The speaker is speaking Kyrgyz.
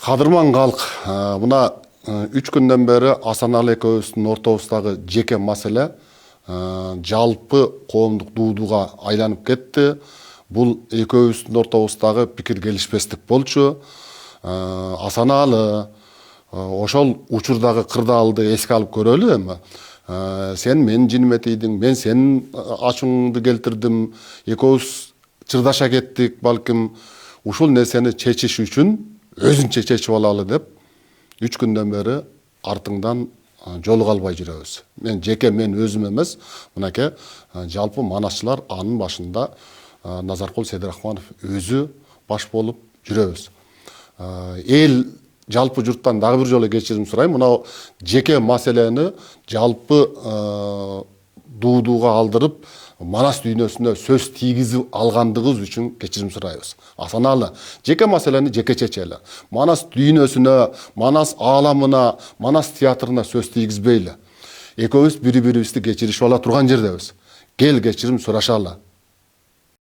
Кадырман калк, мына 3 күндөн бери Асаналы экөөбүздүн ортобуздагы жеке маселе жалпы коомдук дуудууга айланып кетти. Бул экөөбүздүн ортобуздагы пикир келишпестик болчу. Асаналы ошол учурдагы кырдаалды эске алып көрөлү эми. Сен менин жиниме тийдиң, мен сенин ачууңду келтирдим. Экөөбүз чырдаша кеттик, балким ушул нерсени чечиш үчүн өзүнчө чечип алалы деп 3 күндөн бери артыңдан жолуга албай жүрөбүз. Мен өзүм эмес, мынакей жалпы манасчылар анын башында Назаркул Сейдирахманов өзү баш болуп жүрөбүз. Эл жалпы журттан дагы бир жолу кечирим сурайм. Мына жеке маселени жалпы дуудууга алдырып, Манас дүйнөсүнө сөз тийгизип алгандыгыбыз үчүн кечирим сурайбыз. Асаналы жеке маселени жеке чечели. Манас дүйнөсүнө, Манас ааламына, Манас театрына сөз тийгизбейли. Экөөбүз бири-бирибизди кечиришип ала турган жердебиз. Кел кечирим сурашалы.